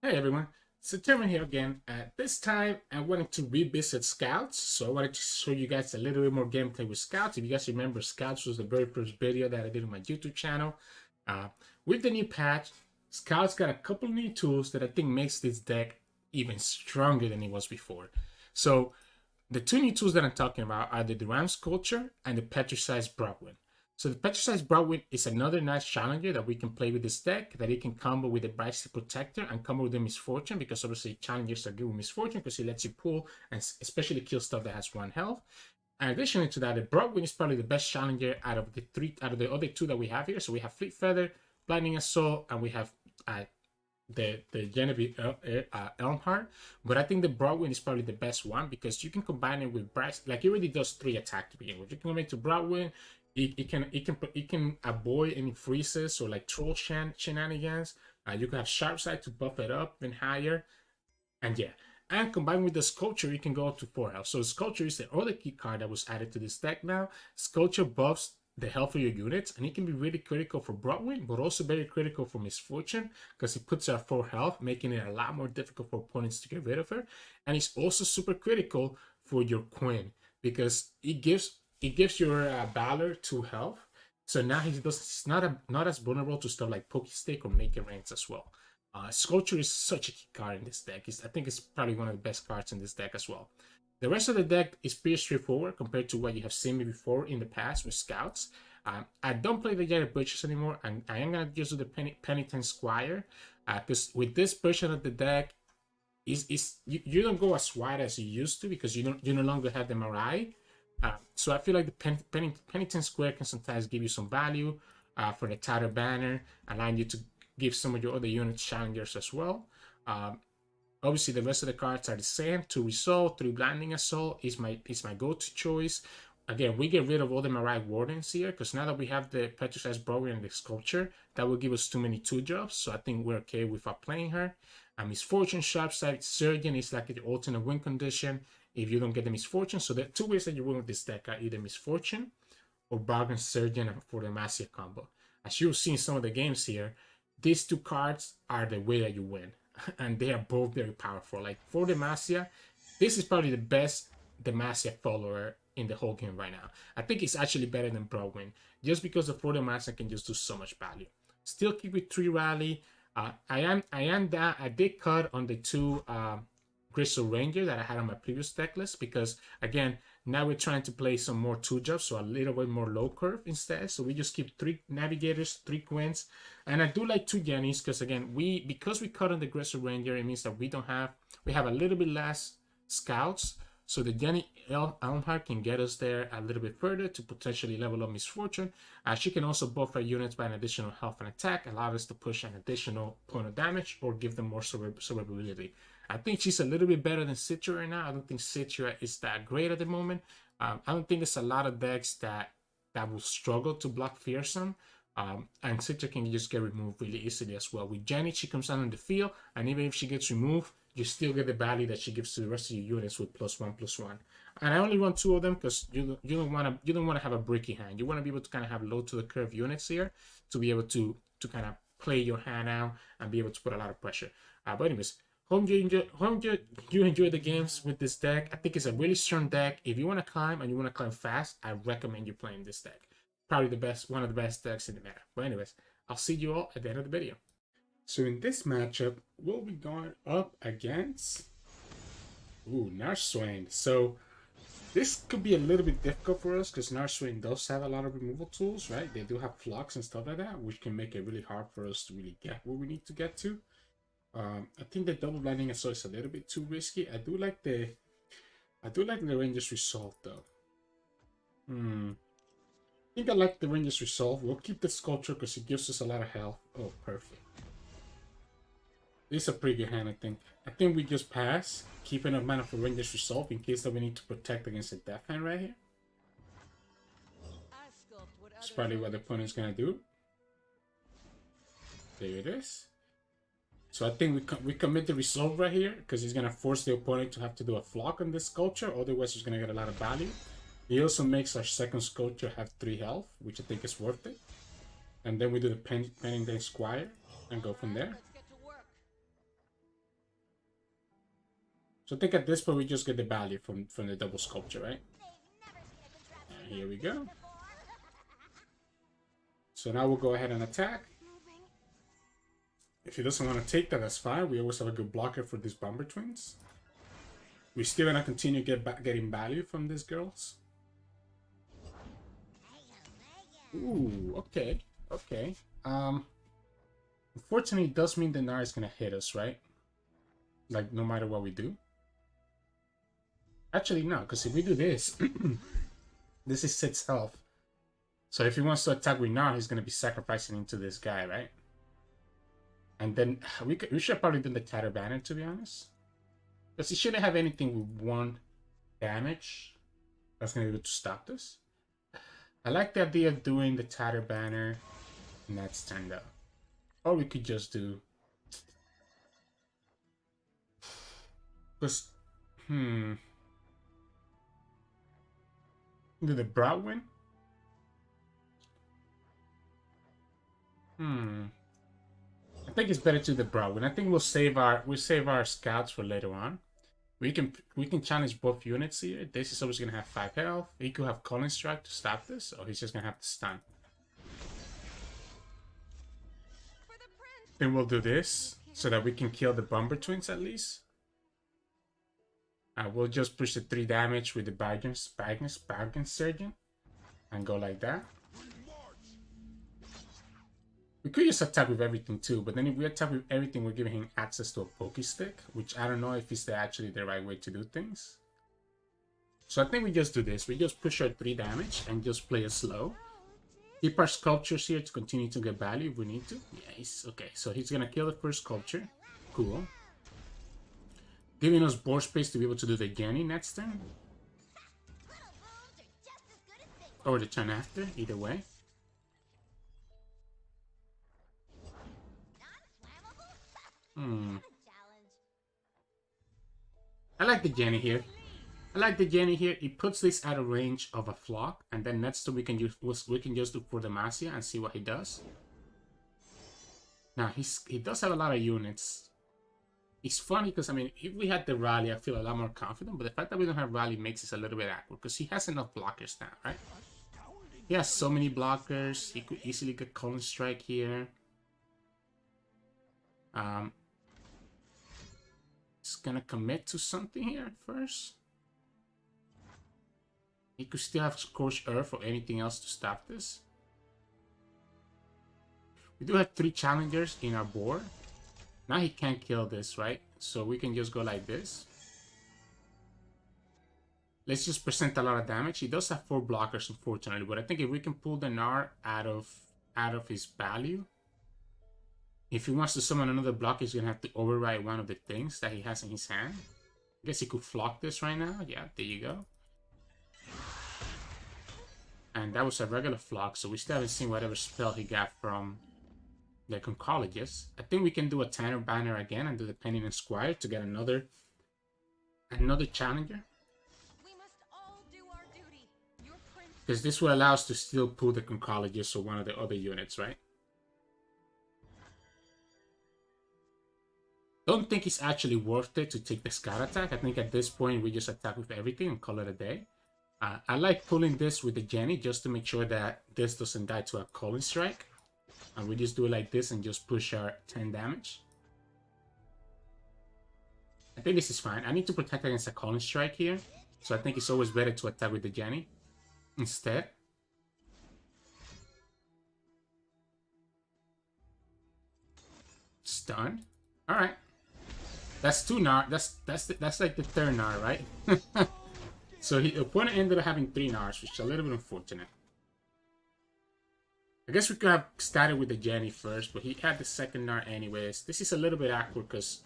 Hey everyone, Sirturmund here again. This time I wanted to revisit Scouts, so I wanted to show you guys a little bit more gameplay with Scouts. If you guys remember, Scouts was the very first video that I did on my YouTube channel. Uh, with the new patch, Scouts got a couple new tools that I think makes this deck even stronger than it was before. So the two new tools that I'm talking about are the Durand Sculptor and the Petricite Broadwing. So the Petricite Broadwing is another nice challenger that we can play with this deck, that it can combo with the Brightsy Protector and combo with the Misfortune, because obviously challengers are good with Misfortune because it lets you pull and especially kill stuff that has 1 health. And additionally to that, the Broadwing is probably the best challenger out of the other two that we have here. So we have Fleet Feather, Blinding Assault, and we have the Genevieve Elmhart, but I think the Broadwing is probably the best one because you can combine it with Bryce. Like it already does 3 attack to begin with. You can combine it to Broadwing. It can avoid any freezes or like troll shenanigans. You can have Sharp Side to buff it up and higher, and yeah. And combined with the Sculpture, you can go up to 4 health. So Sculpture is the other key card that was added to this deck now. Sculpture buffs the health of your units, and it can be really critical for Broadwing, but also very critical for Misfortune, because it puts her at 4 health, making it a lot more difficult for opponents to get rid of her. And it's also super critical for your Quinn, because it gives your Valor 2 health. So now he's not as vulnerable to stuff like Pokestick or Naked Ranks as well. Sculpture is such a key card in this deck. I think it's probably one of the best cards in this deck as well. The rest of the deck is pretty straightforward compared to what you have seen me before in the past with Scouts. I don't play the Jared Butchers anymore, and I am going to use the Penitent Squire, because with this version of the deck, you don't go as wide as you used to because you no longer have the Marai. So I feel like the Penitent Square can sometimes give you some value for the Tattered Banner, allowing you to give some of your other units challengers as well. Obviously, the rest of the cards are the same. 2 Resolve, 3 Blinding Assault is my go-to choice. Again, we get rid of all the Marai Wardens here because now that we have the Petricite Broadwing and the Sculpture, that will give us too many 2-drops. So I think we're okay without playing her. Misfortune, Sharpside, Surgeon is like the alternate win condition if you don't get the Misfortune. So the 2 ways that you win with this deck are either Misfortune or Bargain Surgeon For Demacia combo. As you've seen some of the games here, these 2 cards are the way that you win. And they are both very powerful. Like For Demacia, this is probably the best Demacia follower in the whole game right now. I think it's actually better than Broadwing, just because the For Demacia can just do so much value. Still keep it 3 rally. I did cut on the 2 Crystal Ranger that I had on my previous deck list because again, now we're trying to play some more 2-drops, so a little bit more low curve instead. So we just keep 3 Navigators, 3 Quinns, and I do like 2 Jennies because again, because we cut on the Crystal Ranger, it means that we have a little bit less Scouts. So the Jenny Elmhart can get us there a little bit further to potentially level up Misfortune. She can also buff our units by an additional health and attack, allow us to push an additional point of damage or give them more survivability. I think she's a little bit better than Citra right now. I don't think Citra is that great at the moment. I don't think there's a lot of decks that will struggle to block Fearsome. And Citra can just get removed really easily as well. With Jenny, she comes out on the field, and even if she gets removed, you still get the value that she gives to the rest of your units with +1/+1. And I only run 2 of them because you don't want to have a bricky hand. You want to be able to kind of have low to the curve units here to be able to kind of play your hand out and be able to put a lot of pressure. But anyways, hope you enjoy the games with this deck. I think it's a really strong deck. If you want to climb and you want to climb fast, I recommend you playing this deck. Probably one of the best decks in the meta. But anyways, I'll see you all at the end of the video. So in this matchup, we'll be going up against Gnar Swain. So this could be a little bit difficult for us because Gnar Swain does have a lot of removal tools, right? They do have flux and stuff like that, which can make it really hard for us to really get where we need to get to. I think the double blinding assault is a little bit too risky. I do like the Ranger's Resolve though. I think I like the Ranger's Resolve. We'll keep the Sculpture because it gives us a lot of health. Oh, perfect. This is a pretty good hand, I think. I think we just pass, keep enough mana for Ranger's Resolve in case that we need to protect against a death hand right here. That's probably what the opponent's gonna do. There it is. So I think we commit the Resolve right here because he's gonna force the opponent to have to do a flock on this Sculpture, otherwise he's gonna get a lot of value. He also makes our second Sculpture have 3 health, which I think is worth it. And then we do the Penitent Squire and go from there. So I think at this point we just get the value from the double sculpture, right? And here we go. So now we'll go ahead and attack. If he doesn't want to take that, that's fine. We always have a good blocker for these Bomber Twins. We're still gonna continue getting value from these girls. Ooh, okay, okay. Unfortunately, it does mean the Gnar is gonna hit us, right? Like, no matter what we do. Actually, no, because if we do this, this is 6 health. So if he wants to attack with Gnar, he's gonna be sacrificing into this guy, right? And then we should probably do the Tatter Banner, to be honest. Because he shouldn't have anything with 1 damage that's gonna be able to stop this. I like the idea of doing the Tatter Banner and that's turned out. Or we could just do... Because... Do the Broadwing? I think it's better to the Broadwing. I think we'll save our scouts for later on. We can challenge both units here. This is always gonna have 5 health. He could have Calling Strike to stop this, or he's just gonna have to stun. Then we'll do this so that we can kill the Bomber Twins at least. We'll just push the 3 damage with the Bargain Surgeon and go like that. We could just attack with everything too, but then if we attack with everything, we're giving him access to a Poke Stick, which I don't know if it's actually the right way to do things. So I think we just do this. We just push our 3 damage and just play it slow. Keep our Sculptures here to continue to get value if we need to. Yes, okay, so he's gonna kill the first Sculpture. Cool. Giving us board space to be able to do the Jenny next turn. Or the turn after, either way. I like the Jenny here. He puts this out of range of a flock, and then next time we can just do For Demacia and see what he does. Now he does have a lot of units. It's funny because I mean, if we had the rally, I feel a lot more confident. But the fact that we don't have rally makes it a little bit awkward because he has enough blockers now, right? He has so many blockers. He could easily get Calling Strike here. He's gonna commit to something here first. He could still have Scorched Earth or anything else to stop this. We do have 3 challengers in our board. Now he can't kill this, right? So we can just go like this. Let's just present a lot of damage. He does have 4 blockers, unfortunately, but I think if we can pull the Gnar out of his value, if he wants to summon another block, he's gonna have to override one of the things that he has in his hand. I guess he could flock this right now. Yeah, there you go. And that was a regular flock, so we still haven't seen whatever spell he got from the Conchologist. I think we can do a Tanner Banner again and do the Penny and Squire to get another challenger. Because this will allow us to still pull the Conchologist or one of the other units, right? Don't think it's actually worth it to take the Scout attack. I think at this point we just attack with everything and call it a day. I like pulling this with the Jenny just to make sure that this doesn't die to a Calling Strike. And we just do it like this and just push our 10 damage. I think this is fine. I need to protect against a Calling Strike here. So I think it's always better to attack with the Jenny instead. Stun. Alright. That's 2 Gnar. That's like the 3rd Gnar, right? So the opponent ended up having 3 Gnars, which is a little bit unfortunate. I guess we could have started with the Jenny first, but he had the 2nd Gnar anyways. This is a little bit awkward because...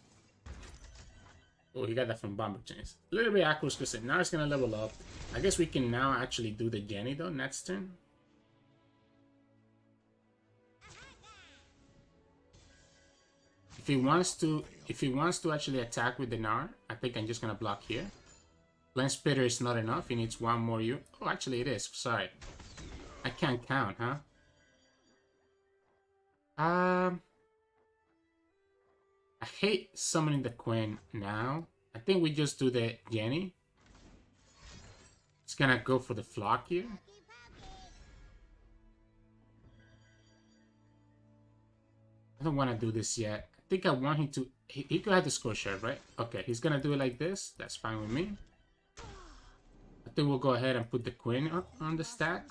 Oh, he got that from Bomber Chains. A little bit awkward because the Gnar is going to level up. I guess we can now actually do the Jenny though next turn. If he wants to actually attack with the Gnar, I think I'm just going to block here. Flame Spitter is not enough. He needs 1 more unit. Oh, actually it is. Sorry. I can't count, huh? I hate summoning the Quinn now. I think we just do the Jenny. It's gonna go for the flock here. I don't want to do this yet. I think I want him to... He could have the score share, right? Okay, he's gonna do it like this. That's fine with me. I think we'll go ahead and put the Quinn on the stack.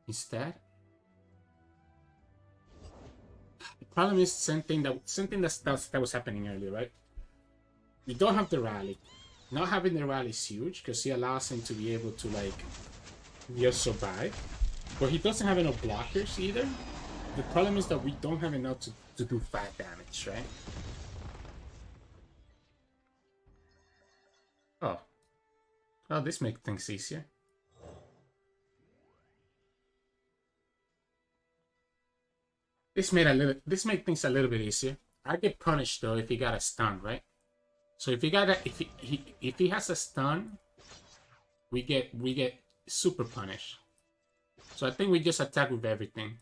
Instead. The problem is something that was happening earlier, right? We don't have the rally. Not having the rally is huge because he allows him to be able to like just survive. But he doesn't have enough blockers either. The problem is that we don't have enough to do 5 damage, right? Oh. Oh, this makes things easier. This made things a little bit easier. I get punished though if he got a stun, right? So if he has a stun, we get super punished. So I think we just attack with everything.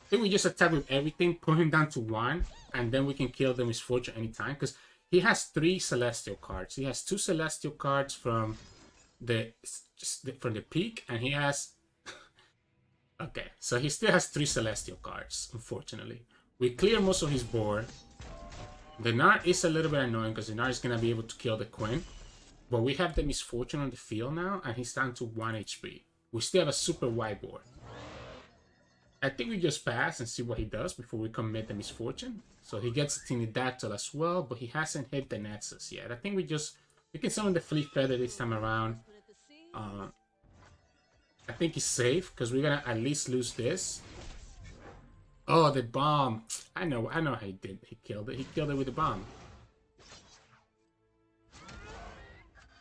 Put him down to 1, and then we can kill the Misfortune anytime. Because he has 3 Celestial cards. He has 2 Celestial cards from the peak, and he has... Okay, so he still has 3 Celestial cards, unfortunately. We clear most of his board. The Gnar is a little bit annoying because the Gnar is going to be able to kill the Quinn. But we have the Misfortune on the field now, and he's down to 1 HP. We still have a super wide board. I think we just pass and see what he does before we commit the Misfortune. So he gets a Tinidactyl as well, but he hasn't hit the Nexus yet. I think we can summon the Fleet Feather this time around. I think he's safe because we're gonna at least lose this. Oh, the bomb! I know how he did. He killed it. He killed it with the bomb.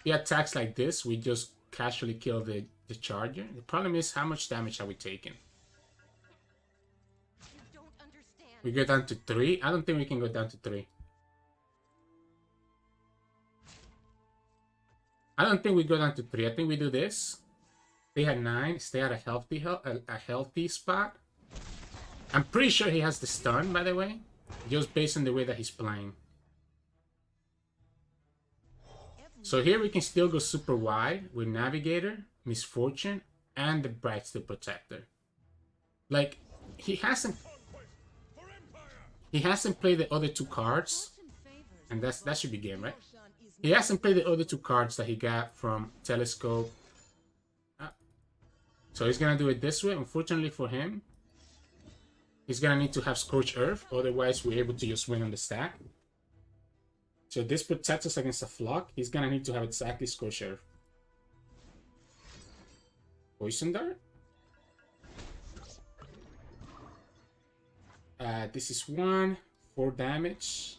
He attacks like this. We just casually kill the charger. The problem is how much damage are we taking? We go down to 3. I don't think we can go down to 3. I don't think we go down to 3. I think we do this. Stay at 9. Stay at a healthy spot. I'm pretty sure he has the stun, by the way. Just based on the way that he's playing. So here we can still go super wide with Navigator, Misfortune, and the Brightsteel Protector. Like, he hasn't played the other 2 cards. And that should be game, right? He hasn't played the other 2 cards that he got from Telescope. So he's gonna do it this way. Unfortunately for him, he's gonna need to have Scorched Earth, otherwise we're able to just win on the stack. So this protects us against a flock. He's gonna need to have exactly Scorched Earth. Poison Dart. This is 1, 4 damage.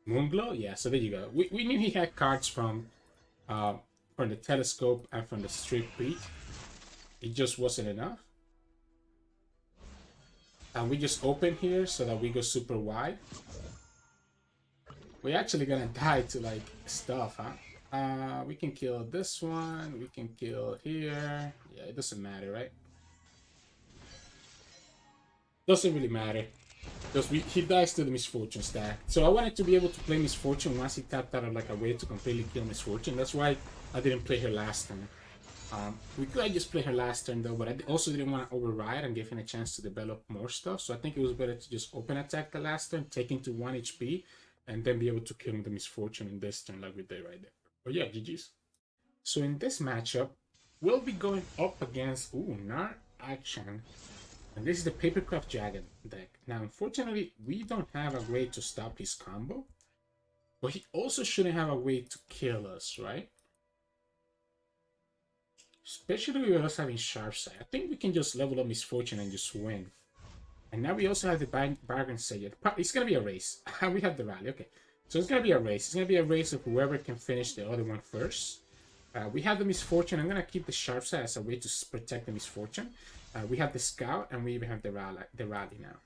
Moonglow, yeah. So there you go. We knew he had cards from the Telescope and from the Strip Peak. It just wasn't enough. And we just open here so that we go super wide. We're actually gonna die to like stuff, huh? We can kill this one. We can kill here. Yeah, it doesn't matter, right? Doesn't really matter. Because he dies to the Misfortune stack. So I wanted to be able to play Misfortune once he tapped out of like a way to completely kill Misfortune. That's why I didn't play her last turn. We could just play her last turn though, but I also didn't want to override and give him a chance to develop more stuff. So I think it was better to just open attack the last turn, take him to 1 HP, and then be able to kill him the Misfortune in this turn like we did right there. But yeah, GG's. So in this matchup, we'll be going up against Gnar Akshan. And this is the Papercraft Dragon deck. Now, unfortunately, we don't have a way to stop his combo. But he also shouldn't have a way to kill us, right? Especially with us having Sharp Sight. I think we can just level up Misfortune and just win. And now we also have the Bargain Sayer. It's going to be a race. We have the rally, okay. So it's going to be a race. It's going to be a race of whoever can finish the other one first. We have the Misfortune. I'm going to keep the Sharp Sight as a way to protect the Misfortune. We have the Scout, and we even have the rally now.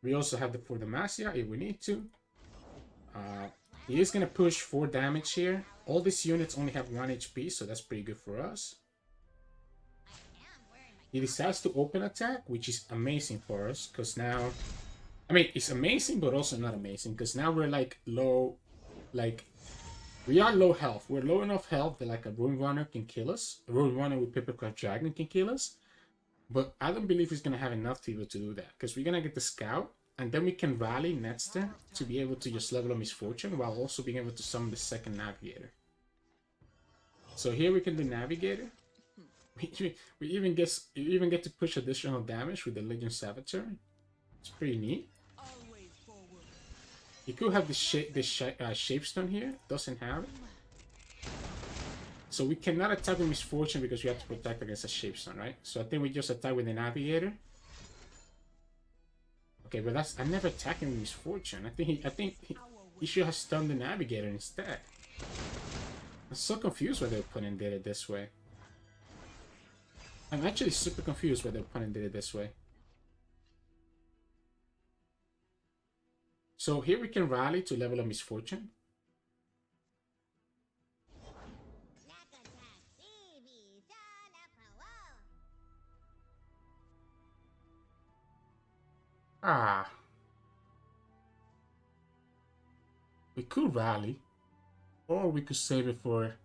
We also have the For Demacia if we need to. He is going to push 4 damage here. All these units only have 1 HP, so that's pretty good for us. He decides to open attack, which is amazing for us, because now I mean, it's amazing, but also not amazing, because now we're like low, like we are low health. We're low enough health that like a Rune Runner can kill us. A Rune Runner with Papercraft Dragon can kill us. But I don't believe he's gonna have enough people to do that, because we're gonna get the Scout, and then we can rally next turn to be able to just level up Misfortune while also being able to summon the second Navigator. So here we can do Navigator. We even get to push additional damage with the Legion Saboteur. It's pretty neat. You could have the Shapestone here. Doesn't have it. So we cannot attack with Misfortune because we have to protect against a Shapestone, right? So I think we just attack with the Navigator. Okay, but that's... I'm never attacking with Misfortune. I think he should have stunned the Navigator instead. I'm so confused why the opponent did it this way. I'm actually super confused why the opponent did it this way. So here we can rally to level up Misfortune. Ah. We could rally. Or we could save it for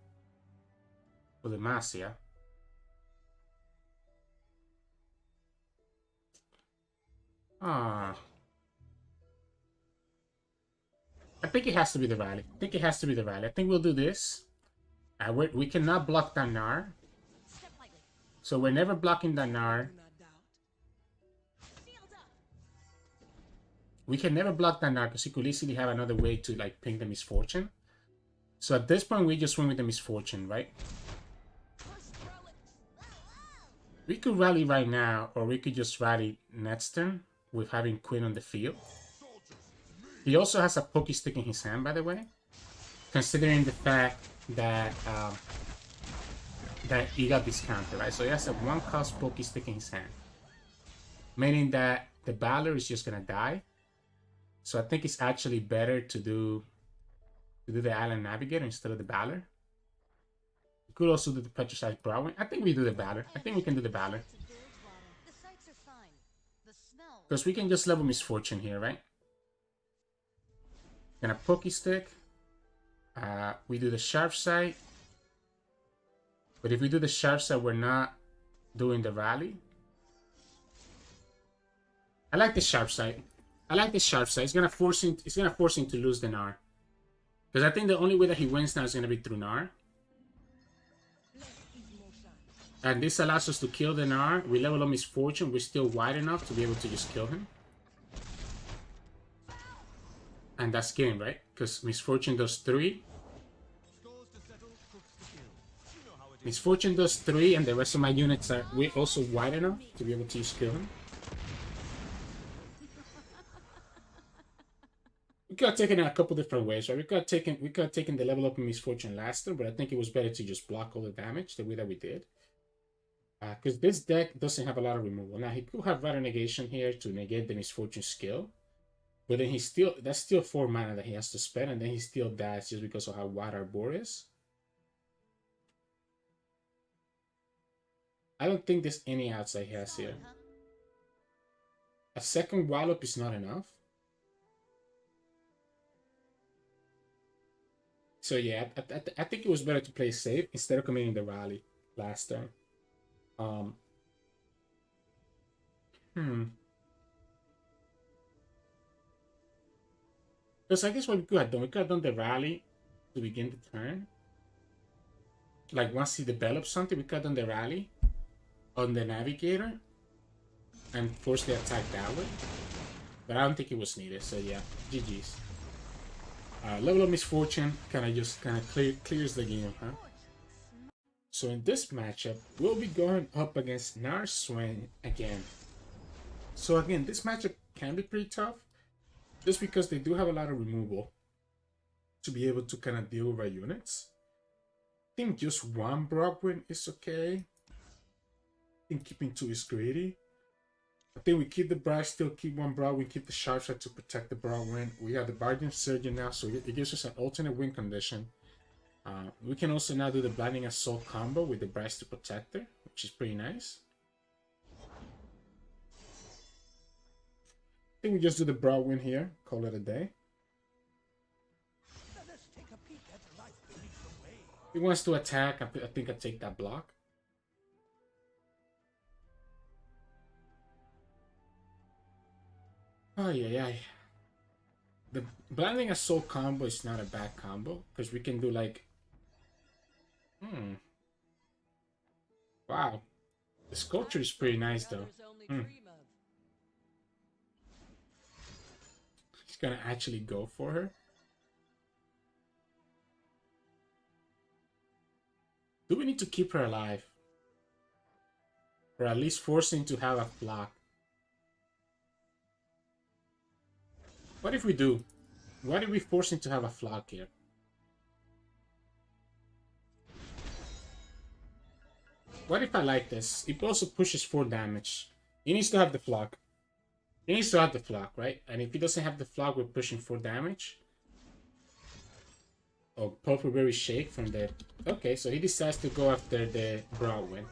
Demacia. Ah. I think it has to be the rally. I think we'll do this. We cannot block Gnar. So we're never blocking Gnar. We can never block Gnar because he could easily have another way to like ping the Misfortune. So at this point we just win with the Misfortune, right? We could rally right now, or we could just rally next turn with having Quinn on the field. He also has a Pokey Stick in his hand, by the way. Considering the fact that that he got discounted, right? So he has a 1-cost Pokey Stick in his hand. Meaning that the Valor is just gonna die. So I think it's actually better to do the Island Navigator instead of the Valor. We could also do the Petricite Broadwing. I think we do the Valor. I think we can do the Valor. Because we can just level Misfortune here, right? Gonna Pokey Stick. We do the Sharp Sight. But if we do the Sharp Sight, we're not doing the rally. I like the Sharp Sight. It's gonna force him to lose the Gnar. Because I think the only way that he wins now is gonna be through Gnar. And this allows us to kill the Gnar. We level up Misfortune. We're still wide enough to be able to just kill him. And that's game, right? Because Misfortune does 3. Misfortune does 3, and the rest of my units are also wide enough to be able to just kill him. We could have taken it a couple different ways, right? We could have taken the level up in Misfortune last turn, but I think it was better to just block all the damage the way that we did. Because this deck doesn't have a lot of removal. Now, he could have Rattle Negation here to negate the Misfortune skill. But then that's still 4 mana that he has to spend, and then he still dies just because of how wide our board is. I don't think there's any outside he has here. A second Wallop is not enough. So yeah, I think it was better to play safe instead of committing the rally last turn. Because I guess what we could have done the rally to begin the turn. Like once he develops something, we could have done the rally on the Navigator and force the attack that way. But I don't think it was needed, so yeah, GG's. Level of Misfortune kind of clears the game, huh? So in this matchup, we'll be going up against Gnar Swain again. So again, this matchup can be pretty tough, just because they do have a lot of removal to be able to kind of deal with our units. I think just 1 Broadwing is okay. I think keeping 2 is greedy. I think we keep the Brush, still keep 1 Broadwing, keep the Sharp Shot to protect the Broadwing. We have the Bargain Surgeon now, so it gives us an alternate win condition. We can also now do the Blinding Assault combo with the Bryce to Protector, which is pretty nice. think we just do the Broadwing here. Call it a day. He wants to attack. I think I take that block. Oh yeah. The Blinding Assault combo is not a bad combo because we can do like. Wow, the Sculptor is pretty nice though. He's gonna actually go for her. Do we need to keep her alive? Or at least forcing to have a flock? What if we do? What if we force him to have a flock here? What if I like this? It also pushes 4 damage. He needs to have the flock. He needs to have the flock, right? And if he doesn't have the flock, we're pushing 4 damage. Oh, Pulperberry Shake from the... Okay, so he decides to go after the Broadwing.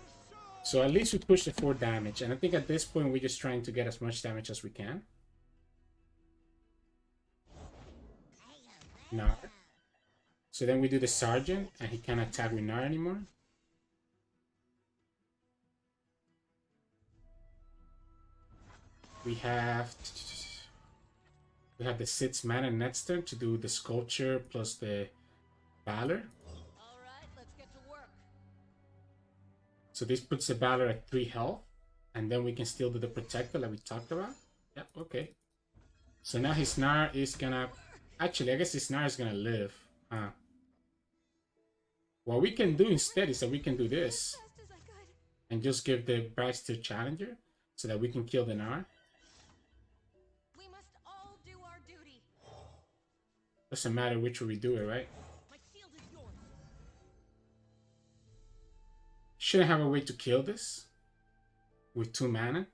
So at least we push the 4 damage. And I think at this point, we're just trying to get as much damage as we can. Gnar. So then we do the Sergeant, and he can't attack with Gnar anymore. We have the 6 mana next turn to do the Sculpture plus the Valor. Alright, let's get to work. So this puts the Valor at 3 health, and then we can still do the Protector like we talked about. Yep, okay. So now his Gnar is gonna... Actually, I guess his Gnar is gonna live. What we can do instead is that we can do this. And just give the Bright to Challenger, so that we can kill the Gnar. We must all do our duty. Doesn't matter which way we do it, right? My shield is yours. Shouldn't have a way to kill this with 2 mana.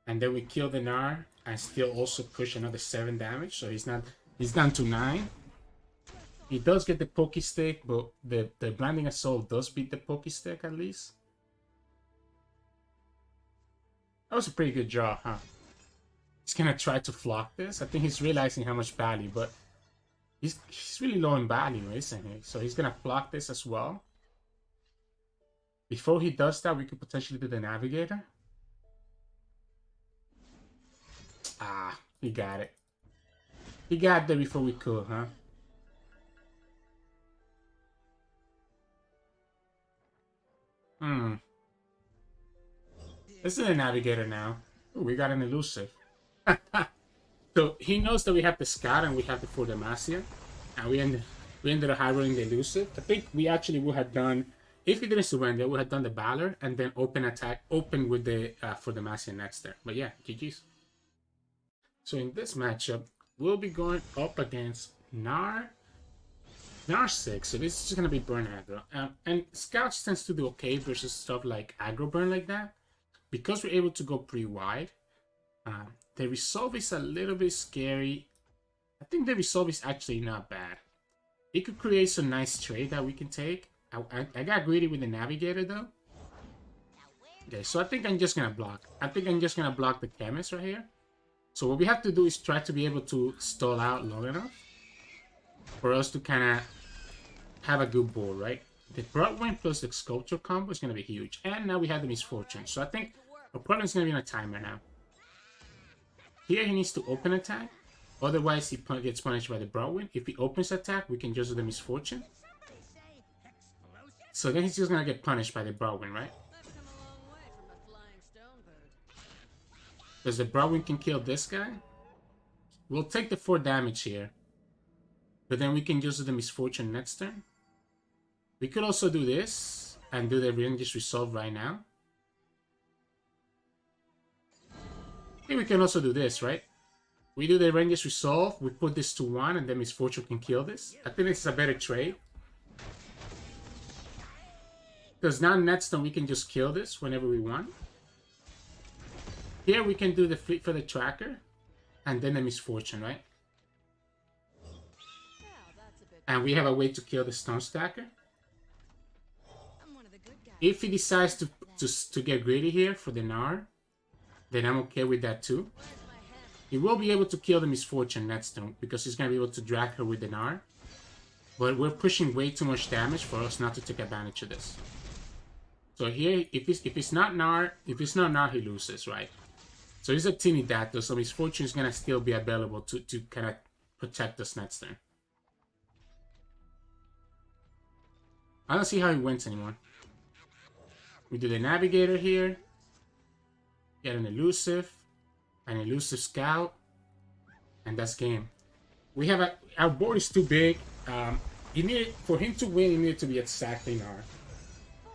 And then we kill the Gnar and still also push another 7 damage. So he's down to 9. He does get the Pokey Stick, but the Blinding Assault does beat the Pokey Stick at least. That was a pretty good draw, huh? He's gonna try to flock this. I think he's realizing how much value, but he's really low in value, isn't he? So he's gonna flock this as well. Before he does that, we could potentially do the Navigator. Ah, he got it. He got there before we could, huh? This is a Navigator now. Ooh, we got an Elusive. So he knows that we have the Scout and we have the For Demacia. And we ended up high rolling the Elusive. I think we actually would have done, if he didn't surrender, we would have done the Valor and then open with the For Demacia next turn. But yeah, GG's. So in this matchup, we'll be going up against Gnar 6. So this is just going to be burn aggro. And Scouts tends to do okay versus stuff like aggro burn like that. Because we're able to go pretty wide. The Resolve is a little bit scary. I think the Resolve is actually not bad. It could create some nice trade that we can take. I got greedy with the Navigator though. Okay, so I think I'm just going to block. I think I'm just going to block the Chemist right here. So what we have to do is try to be able to stall out long enough for us to kind of have a good board, right? The Broadwing plus the Sculptor combo is going to be huge. And now we have the Misfortune. So I think our problem is going to be on a timer now. Here he needs to open attack. Otherwise he gets punished by the Broadwing. If he opens attack, we can just do the Misfortune. So then he's just going to get punished by the Broadwing, right? Because the Broadwing can kill this guy. We'll take the 4 damage here. But then we can just do the Misfortune next turn. We could also do this and do the Ranger's Resolve right now. I think we can also do this, right? We do the Ranger's Resolve, we put this to 1, and then Misfortune can kill this. I think this is a better trade. Because now next turn we can just kill this whenever we want. Here we can do the Fleet for the Tracker, and then the Misfortune, right? And we have a way to kill the Stone Stacker. If he decides to get greedy here for the Gnar, then I'm okay with that too. He will be able to kill the Misfortune next turn because he's going to be able to drag her with the Gnar. But we're pushing way too much damage for us not to take advantage of this. So here, if it's not Gnar, he loses, right? So he's a teeny Dactyl, so Misfortune is going to still be available to kind of protect us next turn. I don't see how he wins anymore. We do the Navigator here. Get an elusive Scout. And that's game. We have our board is too big. For him to win, he needed to be exactly Gnar.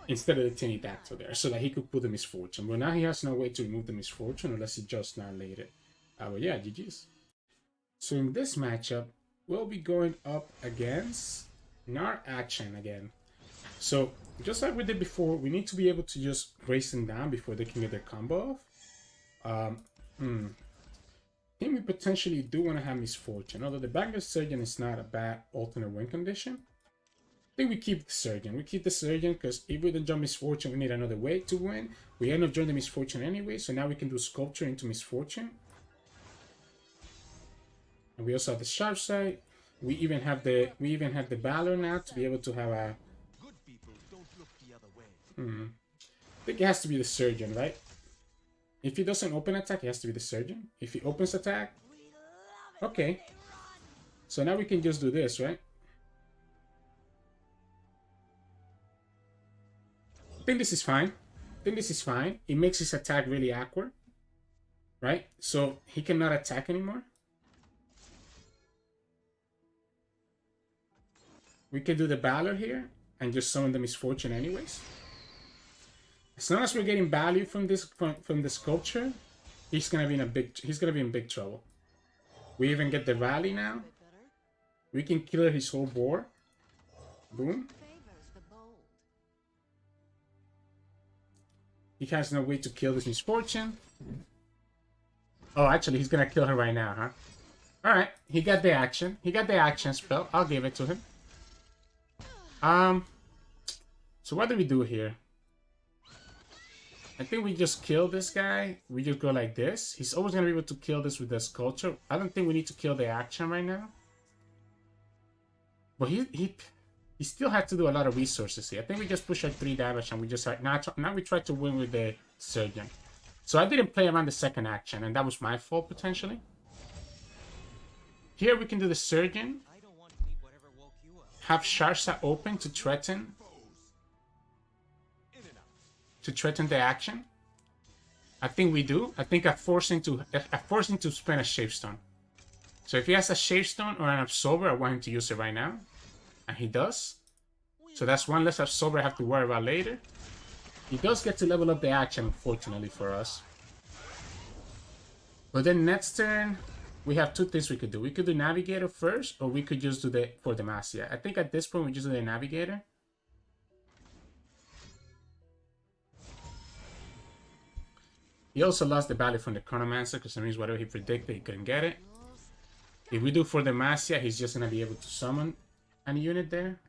Instead of the Tiny Dactyl there, so that he could put the Misfortune. But now he has no way to remove the Misfortune unless he just Gnar later. But yeah, GG's. So in this matchup, we'll be going up against Gnar Akshan again. So just like we did before, we need to be able to just race them down before they can get their combo off. I think we potentially do want to have Misfortune, although the Banger Surgeon is not a bad alternate win condition. I think we keep the Surgeon. We keep the Surgeon because if we don't jump Misfortune, we need another way to win. We end up joining the Misfortune anyway, so now we can do Sculptor into Misfortune. And we also have the Sharp Side. We even have the Valor now to be able to have a. I think it has to be the Surgeon, right? If he doesn't open attack, it has to be the Surgeon. If he opens attack, okay. So now we can just do this, right? I think this is fine. It makes his attack really awkward, right? So he cannot attack anymore. We can do the Valor here and just summon the Misfortune anyways. As long as we're getting value from this from the Sculpture, he's gonna be in big trouble. We even get the rally now. We can kill his whole board. Boom. He has no way to kill this Misfortune. Oh, actually, he's gonna kill her right now, huh? Alright, he got the action. He got the action spell. I'll give it to him. So what do we do here? I think we just kill this guy. We just go like this. He's always gonna be able to kill this with the Sculpture. I don't think we need to kill the action right now. But he still had to do a lot of resources here. I think we just push like 3 damage and we just now we try to win with the Surgeon. So I didn't play around the second action and that was my fault potentially. Here we can do the Surgeon. Have Sharsa open to threaten the action. I think we do. I think I force him to spend a Shapestone. So if he has a Shapestone or an Absorber, I want him to use it right now. And he does. So that's one less Absorber I have to worry about later. He does get to level up the action, unfortunately for us. But then next turn, we have 2 things we could do. We could do Navigator first, or we could just do the For Demacia. I think at this point we just do the Navigator. He also lost the value from the Chronomancer because that means whatever he predicted, he couldn't get it. If we do For Demacia, he's just going to be able to summon any unit there.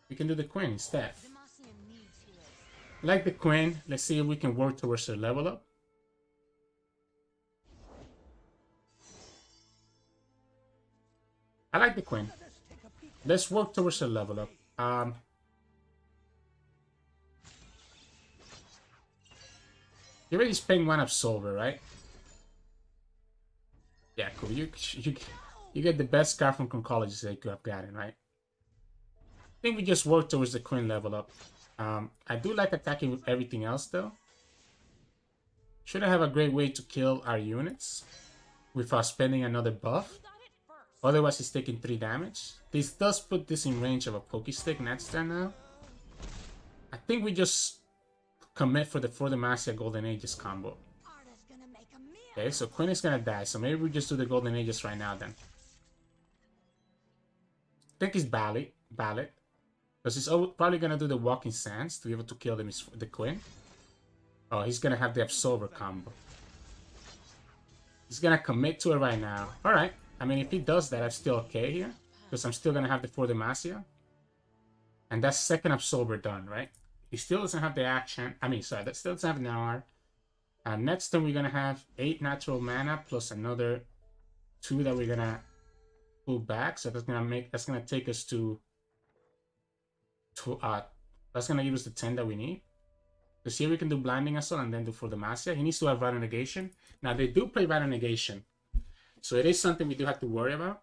We can do the Quinn instead. Like the Quinn, let's see if we can work towards her level up. I like the Quinn. Let's work towards her level up. You're already spending 1 Absolver, right? Yeah, cool. You get the best card from Concologist that you could have gotten, right? I think we just work towards the Quinn level up. I do like attacking with everything else, though. Should I have a great way to kill our units without spending another buff? Otherwise, he's taking 3 damage. This does put this in range of a Pokestick next turn now. I think we just commit for the For Demacia Golden Ages combo. Okay, so Quinn is gonna die, so maybe we just do the Golden Ages right now then. I think it's Ballot. Because he's probably gonna do the Walking Sands to be able to kill the Quinn. Oh, he's gonna have the Absolver combo. He's gonna commit to it right now. Alright. I mean, if he does that, I'm still okay here. Because I'm still gonna have the For Demacia. And that's second Absolver done, right? He still doesn't have the action. I mean, sorry, that still doesn't have Gnar. Next turn, we're going to have 8 natural mana plus another 2 that we're gonna pull back. So that's gonna take us to that's gonna give us the 10 that we need. Because here we can do Blinding Assault and then do For Demacia. He needs to have Vital Negation. Now they do play Vital Negation, so it is something we do have to worry about.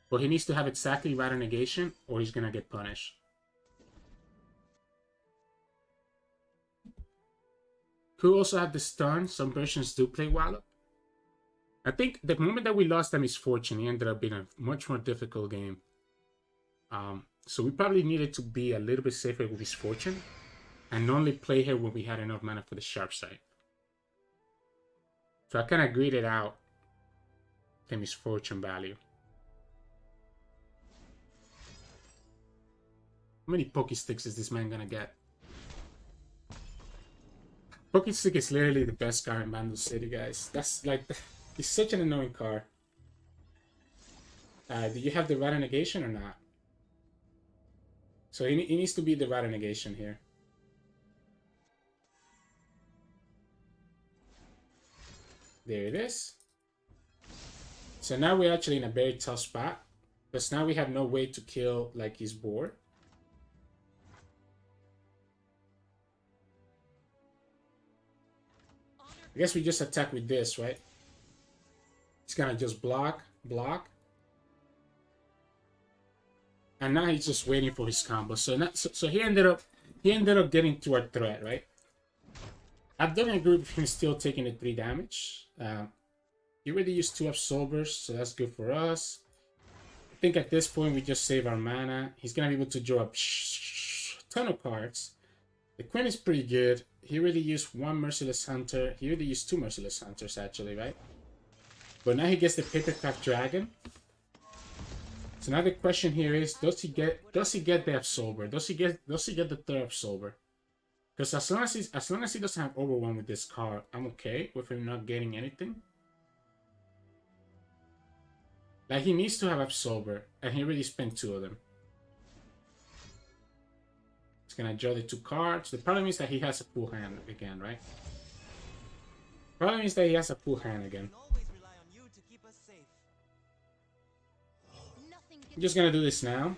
But he needs to have exactly Vital Negation or he's gonna get punished. Could also have the stun. Some versions do play Wallop. I think the moment that we lost that Misfortune, he ended up being a much more difficult game. So we probably needed to be a little bit safer with Misfortune and only play her when we had enough mana for the Sharp Side. So I kind of graded out the Misfortune value. How many Pokesticks is this man gonna get? Pokestick is literally the best card in Bandle City, guys. That's like, it's such an annoying card. Do you have the Vital Negation or not? So he needs to be the Vital Negation here. There it is. So now we're actually in a very tough spot. Because now we have no way to kill like his board. I guess we just attack with this, right? He's gonna just block. And now he's just waiting for his combo. So he ended up getting to our threat, right? I don't agree with him still taking the 3 damage. He already used 2 Absorbers, so that's good for us. I think at this point we just save our mana. He's gonna be able to draw a ton of cards. The Quinn is pretty good. He already used 1 Merciless Hunter. He already used 2 Merciless Hunters actually, right? But now he gets the Papercraft Dragon. So now the question here is, does he get the Absolver? Does he get the 3rd Absolver? Because as long as he doesn't have Overwhelm with this card, I'm okay with him not getting anything. Like, he needs to have Absolver, and he already spent 2 of them. He's gonna draw the 2 cards. The problem is that he has a full hand again, right? Problem is that he has a full hand again. I'm just gonna do this now.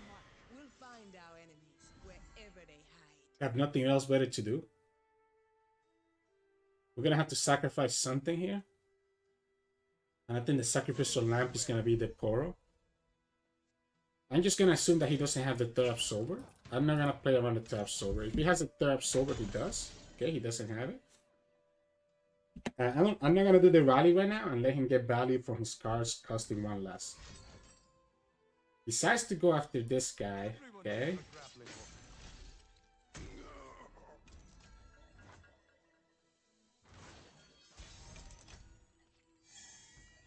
I have nothing else better to do. We're gonna have to sacrifice something here. And I think the sacrificial lamp is gonna be the Poro. I'm just gonna assume that he doesn't have the 3rd Absolver. I'm not gonna play around the 3rd Absolver. If he has a 3rd Absolver, he does. Okay, he doesn't have it. I'm not gonna do the rally right now and let him get value from his cards costing 1 less. Decides to go after this guy. Okay.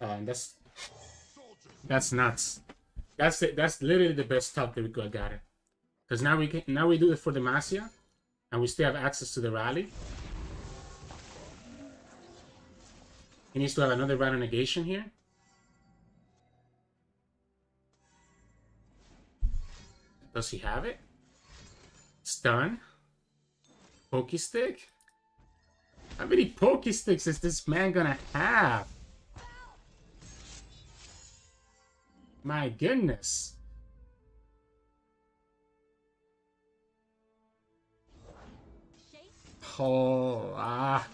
And that's nuts. That's literally the best stuff that we could have gotten. Because now we do it for Demacia, and we still have access to the rally. He needs to have another Vital Negation here. Does he have it? Stun? Pokestick? How many Pokesticks is this man gonna have? My goodness. Oh,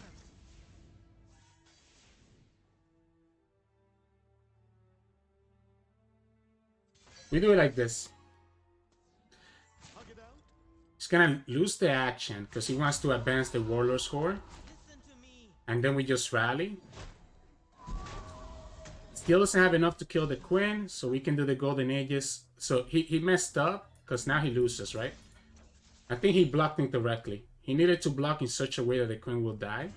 We do it like this. He's gonna lose the action because he wants to advance the Warlord's Horde. And then we just rally. Still doesn't have enough to kill the Quinn, so we can do the Golden Aegis. So he messed up because now he loses, right? I think he blocked incorrectly. He needed to block in such a way that the Quinn will die.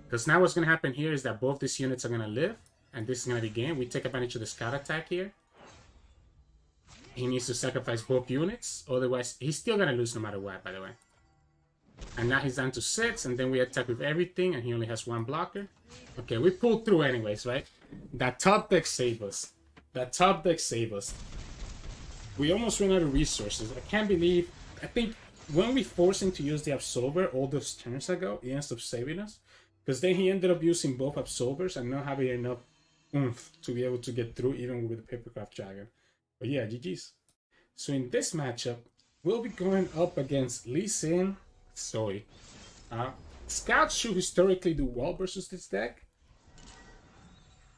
Because now what's going to happen here is that both these units are going to live. And this is going to be game. We take advantage of the scout attack here. He needs to sacrifice both units. Otherwise, he's still going to lose no matter what, by the way. And now he's down to 6. And then we attack with everything. And he only has 1 blocker. Okay, we pulled through anyways, right? That top deck saved us. That top deck saved us. We almost ran out of resources. I can't believe... I think when we forced him to use the Absolver all those turns ago, he ends up saving us. Because then he ended up using both Absolvers and not having enough oomph to be able to get through even with the Papercraft Dragon. But yeah, GG's. So in this matchup, we'll be going up against Lee Zoe. Scouts should historically do well versus this deck.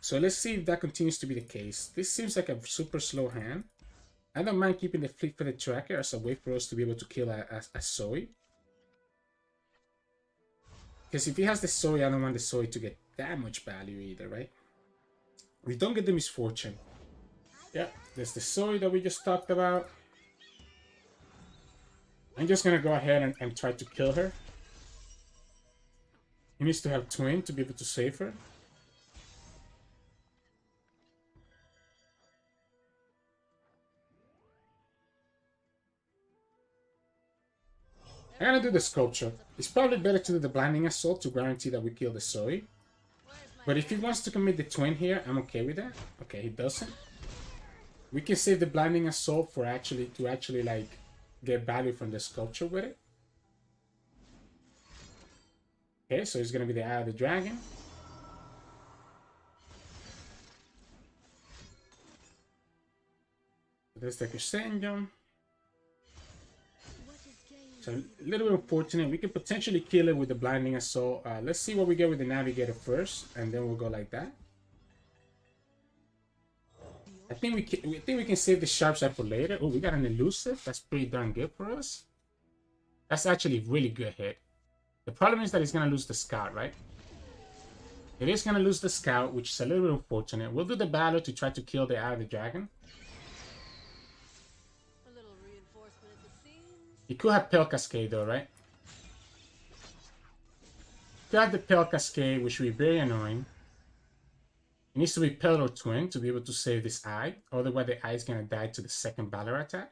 So let's see if that continues to be the case. This seems like a super slow hand. I don't mind keeping the Fleet-Footed Tracker as a way for us to be able to kill a Zoe. Because if he has the Zoe, I don't want the Zoe to get that much value either, right? We don't get the Misfortune. Yeah, there's the Zoe that we just talked about. I'm just going to go ahead and try to kill her. He needs to have Twin to be able to save her. I'm gonna do the Sculptor. It's probably better to do the Blinding Assault to guarantee that we kill the Zoe. But if he wants to commit the Twin here, I'm okay with that. Okay, he doesn't. We can save the Blinding Assault for actually like get value from the Sculpture with it. Okay, so it's gonna be the Eye of the Dragon. There's the Crescendium. So a little bit unfortunate. We can potentially kill it with the Blinding Assault. Let's see what we get with the Navigator first, and then we'll go like that. I think we can save the Sharp Side for later. Oh, we got an Elusive. That's pretty darn good for us. That's actually a really good hit. The problem is that he's gonna lose the Scout, right? It is gonna lose the Scout, which is a little bit unfortunate. We'll do the battle to try to kill the Eye of the Dragon. He could have Pale Cascade though, right? He could have the Pale Cascade, which would be very annoying. He needs to be Pale or Twin to be able to save this Eye. Otherwise the Eye is going to die to the second Valor attack.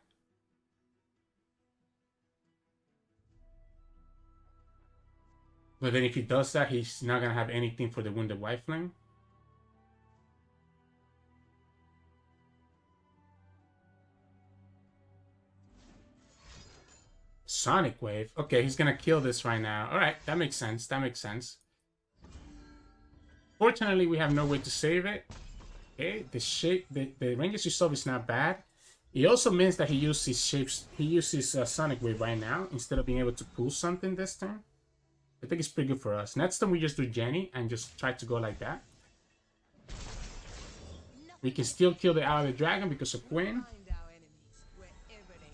But then if he does that, he's not going to have anything for the Wounded Wifeling. Sonic Wave. Okay, he's gonna kill this right now. Alright, that makes sense. That makes sense. Fortunately, we have no way to save it. Okay, the range resolve is not bad. It also means that he uses Sonic Wave right now instead of being able to pull something this turn. I think it's pretty good for us. Next time we just do Jenny and just try to go like that. We can still kill the Eye of the Dragon because of Quinn.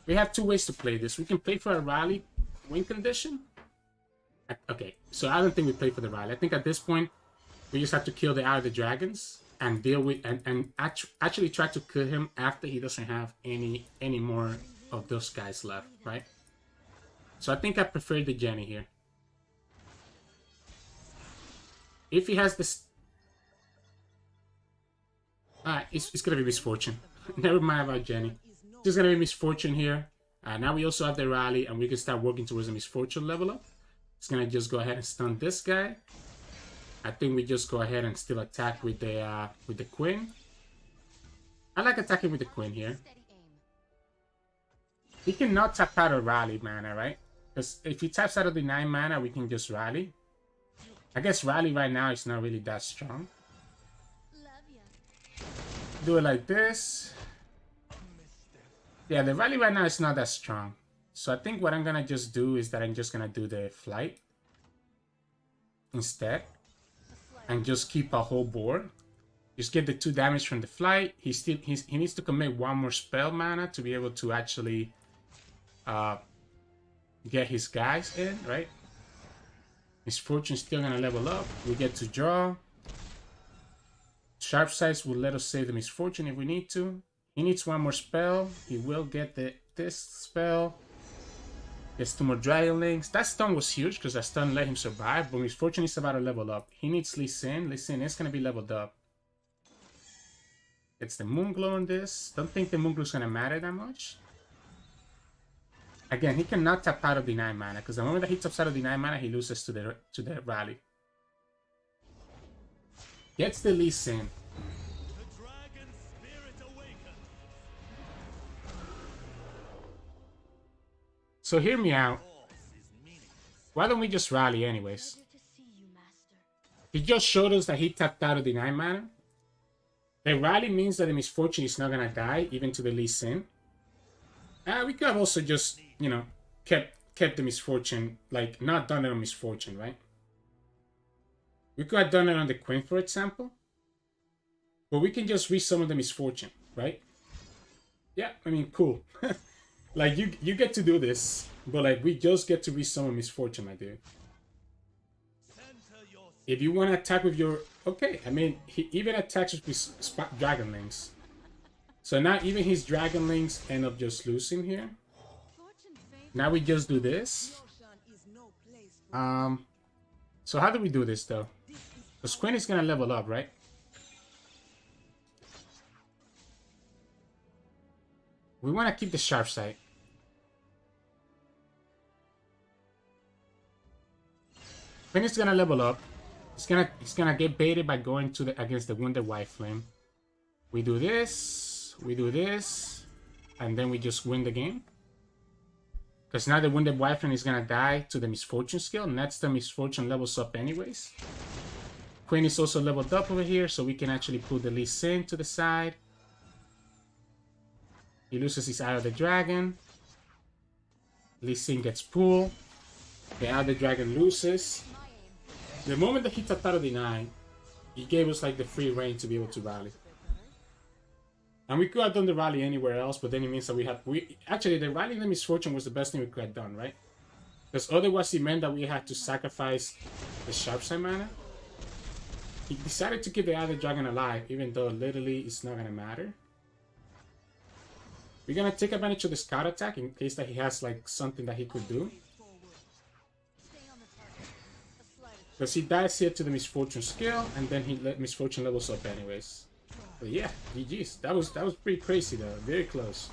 We have two ways to play this. We can play for a rally win condition. Okay, so I don't think we play for the rally. I think at this point, we just have to kill the Eye of the Dragons and deal with and actually try to kill him after he doesn't have any more of those guys left, right? So I think I prefer the Jenny here. If he has this... Alright, it's gonna be Misfortune. Never mind about Jenny. It's gonna be Misfortune here. Now we also have the rally and we can start working towards a Misfortune level up. It's gonna just go ahead and stun this guy. I think we just go ahead and still attack with the Quinn. I like attacking with the Quinn here. He cannot tap out of rally mana, right? Because if he taps out of the 9 mana, we can just rally. I guess rally right now is not really that strong. Do it like this. Yeah, the rally right now is not that strong. So I think what I'm gonna just do is that I'm just gonna do the flight instead. And just keep a whole board. Just get the 2 damage from the flight. He needs to commit 1 more spell mana to be able to actually get his guys in, right? Misfortune's still gonna level up. We get to draw. Sharp Sides will let us save the Misfortune if we need to. He needs 1 more spell. He will get this spell. Gets 2 more Dragon Links. That stun was huge because that stun let him survive, but Misfortune is about to level up. He needs Lee Sin. Lee Sin is going to be leveled up. It's the Moonglow on this. Don't think the Moonglow is going to matter that much. Again, he cannot tap out of the 9 mana because the moment that he taps out of the 9 mana, he loses to the rally. Gets the Lee Sin. So hear me out. Why don't we just rally anyways? He just showed us that he tapped out of the 9 mana. The rally means that the misfortune is not gonna die, even to the Lee Sin. We could have also just, you know, kept the misfortune, like not done it on misfortune, right? We could have done it on the Quinn, for example. But we can just resummon the misfortune, right? Yeah, I mean, cool. Like you get to do this, but like we just get to resummon misfortune, my dude. If you want to attack with your... Okay, I mean, he even attacks with his Dragonlings. So now even his Dragonlings end up just losing here. Now we just do this. So how do we do this, though? Because Quinn is going to level up, right? We want to keep the sharp side. Quinn is going to level up. He's gonna get baited by going to the against the Wounded White Flame. We do this, and then we just win the game. Because now the Wounded White Flame is gonna die to the Misfortune skill, and that's the Misfortune levels up anyways. Quinn is also leveled up over here, so we can actually put the Lee Sin to the side. He loses his Eye of the Dragon. Lee Sin gets pulled. The Eye of the Dragon loses. The moment that he tapped out of the 9, he gave us like the free reign to be able to rally. And we could have done the rally anywhere else, but then it means that actually the rally in the misfortune was the best thing we could have done, right? Because otherwise it meant that we had to sacrifice the sharp side mana. He decided to keep the other dragon alive, even though literally it's not gonna matter. We're gonna take advantage of the scout attack in case that he has like something that he could do. Because he dies here to the misfortune skill, and then he let misfortune levels up anyways. But yeah, GG's. That was pretty crazy though. Very close.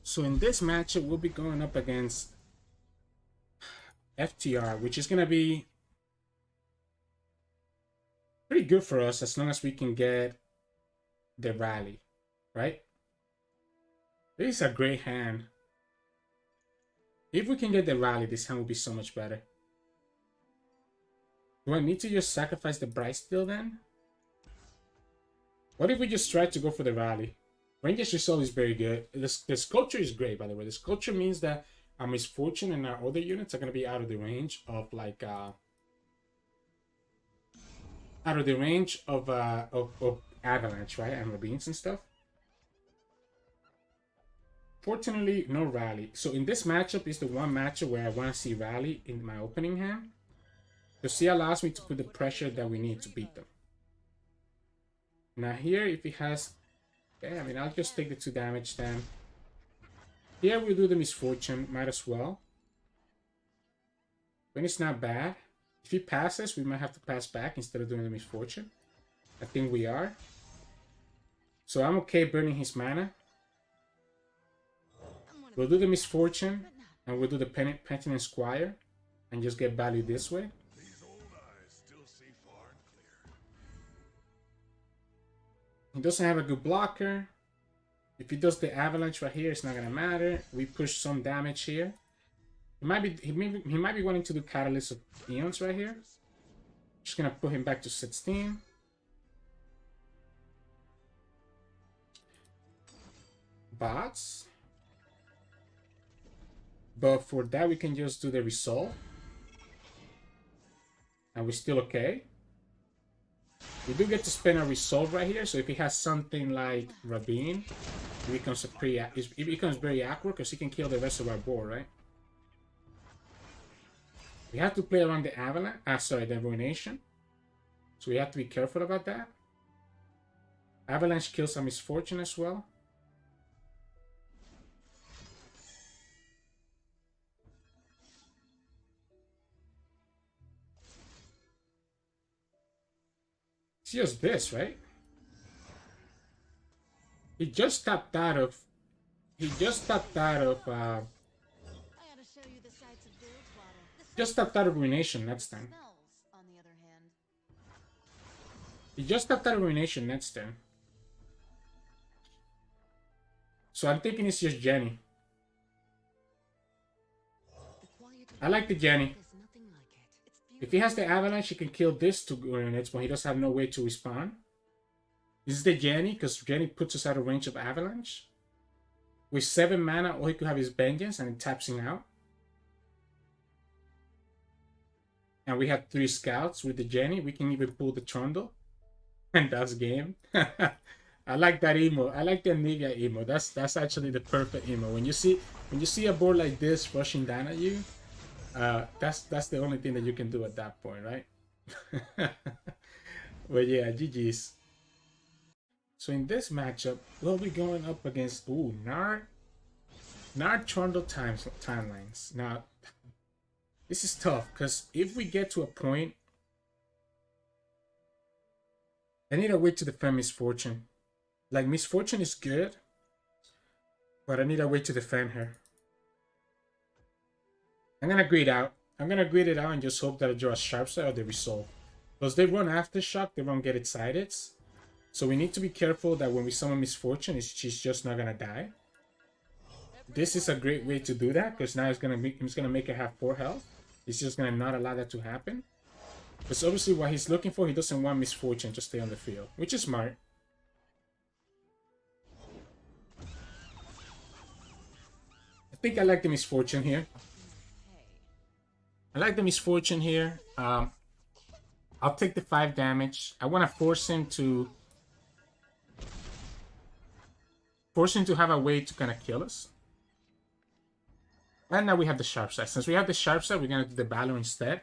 So in this matchup, we'll be going up against FTR, which is gonna be pretty good for us as long as we can get the rally, right? This is a great hand. If we can get the rally, this hand will be so much better. Do I need to just sacrifice the Bright Steel then? What if we just try to go for the rally? Ranger's Resolve is very good. The Sculptor is great, by the way. The Sculptor means that our Misfortune and our other units are going to be out of the range of like... out of the range of Avalanche, right? And Ravines and stuff. Fortunately, no rally. So in this matchup is the one matchup where I want to see rally in my opening hand. Because he allows me to put the pressure that we need to beat them. Now here, if he has... Yeah, I mean, I'll just take the 2 damage then. Here we'll do the Misfortune, might as well. When it's not bad. If he passes, we might have to pass back instead of doing the Misfortune. I think we are. So I'm okay burning his mana. We'll do the Misfortune, and we'll do the Penitence Squire, and just get value this way. These old eyes still see far and clear. He doesn't have a good blocker. If he does the Avalanche right here, it's not gonna matter. We push some damage here. He might be wanting to do Catalyst of Eons right here. Just gonna put him back to 16. Bots. But for that, we can just do the Resolve. And we're still okay. We do get to spend a Resolve right here. So if he has something like Ravine, it becomes very awkward because he can kill the rest of our board, right? We have to play around the Avalanche. The Ruination. So we have to be careful about that. Avalanche kills a Misfortune as well. It's just this, right? He just tapped out of Ruination next time. He just tapped out of Ruination next turn. So I'm thinking it's just Jenny. I like the Jenny. If he has the avalanche, he can kill this 2 units, but he doesn't have no way to respawn. This is the Jenny, because Jenny puts us out of range of avalanche. With 7 mana, all he could have is Vengeance, and it taps him out. And we have 3 scouts with the Jenny. We can even pull the Trundle. And that's game. I like that emo. I like the Nivea emo. That's actually the perfect emo. When you see a board like this rushing down at you, that's the only thing that you can do at that point, right? But yeah, GG's. So in this matchup, we'll be going up against Gnar Trundle timelines. Now, this is tough because if we get to a point, I need a way to defend Misfortune. Like, Misfortune is good, but I need a way to defend her. I'm gonna grid out. I'm gonna grid it out and just hope that I draw a sharp side or they resolve. Because they run Aftershock, they won't get excited. So we need to be careful that when we summon Misfortune, she's just not gonna die. This is a great way to do that, because now he's gonna make her have 4 health. He's just gonna not allow that to happen. Because obviously what he's looking for, he doesn't want Misfortune to stay on the field, which is smart. I think I like the Misfortune here. I like the Misfortune here. I'll take the 5 damage. I want to force him to have a way to kind of kill us. And now we have the Sharp Side. Since we have the Sharp Side, we're going to do the Valor instead.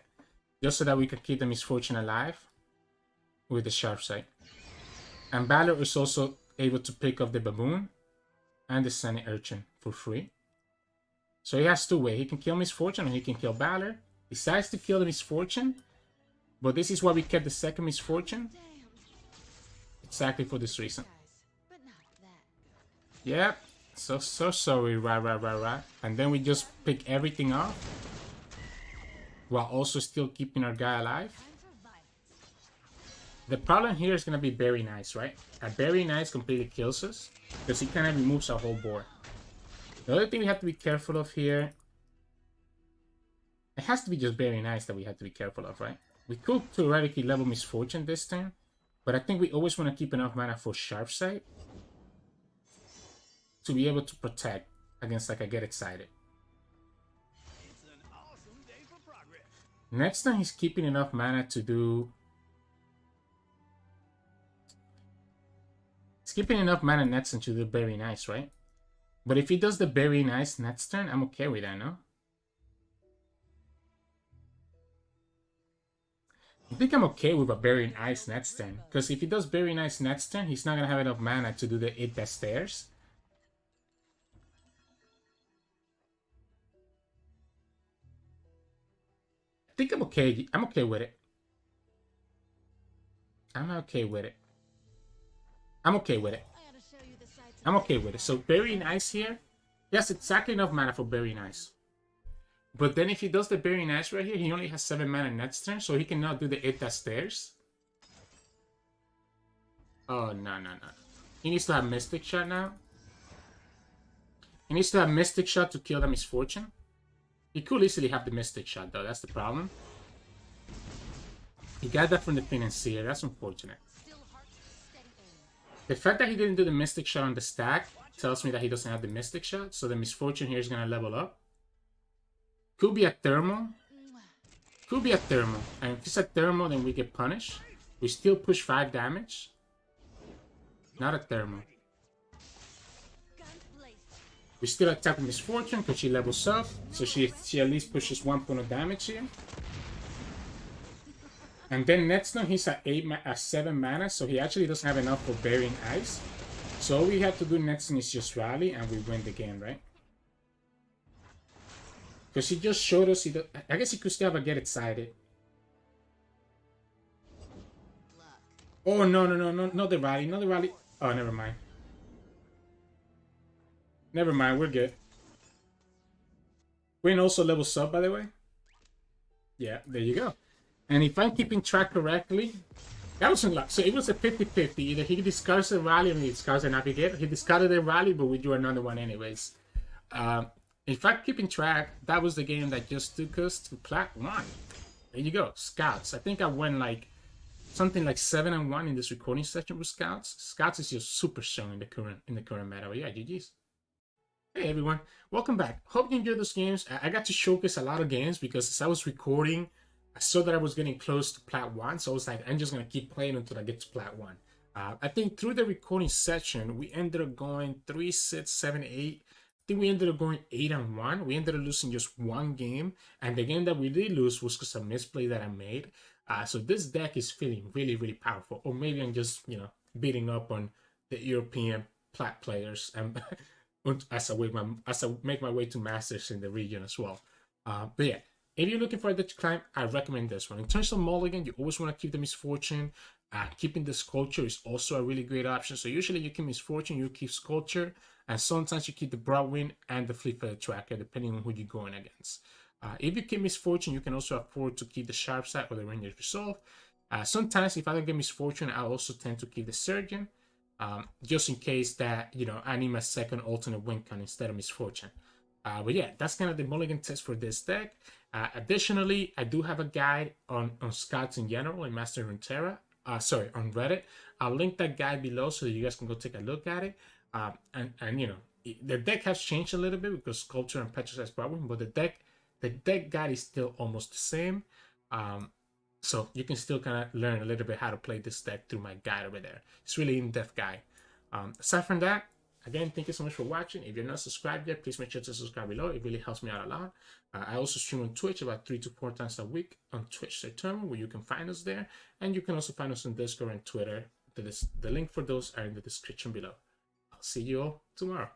Just so that we can keep the Misfortune alive with the Sharp Side. And Valor is also able to pick up the Baboon and the Sunny Urchin for free. So he has 2 ways. He can kill Misfortune or he can kill Valor. He decides to kill the Misfortune. But this is why we kept the second Misfortune. Exactly for this reason. Yep. So sorry. Right. And then we just pick everything off. While also still keeping our guy alive. The problem here is going to be Very Nice, right? A Very Nice completely kills us. Because he kind of removes our whole board. The other thing we have to be careful of here. It has to be just Very Nice that we have to be careful of, right? We could theoretically level Misfortune this turn. But I think we always want to keep enough mana for Sharp Sight. To be able to protect against like a Get Excited. Next time he's keeping enough mana to do... He's keeping enough mana next turn to do Very Nice, right? But if he does the Very Nice next turn, I'm okay with that, no? I think I'm okay with a Very Nice next turn. Because if he does Very Nice next turn, he's not going to have enough mana to do the It That Stairs. I think I'm okay. I'm okay with it. I'm okay with it. I'm okay with it. I'm okay with it. So Very Nice here. He has exactly enough mana for Very Nice. But then if he does the Very Nice right here, he only has 7 mana next turn, so he cannot do the It That Stairs. Oh, no. He needs to have Mystic Shot now. He needs to have Mystic Shot to kill the Misfortune. He could easily have the Mystic Shot, though. That's the problem. He got that from the Financier. That's unfortunate. The fact that he didn't do the Mystic Shot on the stack tells me that he doesn't have the Mystic Shot. So the Misfortune here is going to level up. Could be a Thermal. Could be a Thermal. And if it's a Thermal, then we get punished. We still push 5 damage. Not a Thermal. We still attack with Misfortune because she levels up. So she at least pushes 1 point of damage here. And then next turn he's at 7 mana. So he actually doesn't have enough for Burying Ice. So all we have to do next turn is just rally and we win the game, right? Because he just showed us, I guess he could still have a Get Excited. Oh, no, not the rally, not the rally. Oh, never mind. Never mind, we're good. Quinn also levels up, by the way. Yeah, there you go. And if I'm keeping track correctly, that was unlucky. So it was a 50-50. Either he discards a rally or he discards a Navigator. He discarded a rally, but we drew another one anyways. If I'm keeping track, that was the game that just took us to Plat 1. there you go. Scouts. I think I went like something like 7-1 in this recording session with Scouts. Scouts is just super strong in the current meta. But yeah, GG's. Hey everyone, welcome back. Hope you enjoyed those games. I got to showcase a lot of games because as I was recording, I saw that I was getting close to Plat 1, so I was like, I'm just gonna keep playing until I get to Plat 1. I think through the recording session, we ended up going 3, 6, 7, 8. I think we ended up going 8-1. We ended up losing just one game, and the game that we did lose was because of a misplay that I made. So this deck is feeling really, really powerful. Or maybe I'm just, beating up on the European Plat players and as I make my way to Masters in the region as well. But yeah, if you're looking for a deck to climb, I recommend this one. In terms of mulligan, you always want to keep the Misfortune. Keeping the Sculptor is also a really great option. So usually you keep Misfortune, you keep Sculptor, and sometimes you keep the Broadwing and the Fleet-Footed Tracker, depending on who you're going against. If you keep Misfortune, you can also afford to keep the Sharp Side or the Ranger's Resolve. Sometimes if I don't get Misfortune, I also tend to keep the Surgeon, just in case that, I need my second alternate win con instead of Misfortune. But yeah, that's kind of the mulligan test for this deck. Additionally, I do have a guide on Scouts in general in Master Runeterra. Sorry, on Reddit. I'll link that guide below so you guys can go take a look at it. The deck has changed a little bit because Sculptor and Petricite is Broadwing, but the deck guide is still almost the same. So you can still kind of learn a little bit how to play this deck through my guide over there. It's really in-depth guide. Aside from that, again, thank you so much for watching. If you're not subscribed yet, please make sure to subscribe below. It really helps me out a lot. I also stream on Twitch about 3 to 4 times a week on Twitch Sirturmund, where you can find us there. And you can also find us on Discord and Twitter. The link for those are in the description below. I'll see you all tomorrow.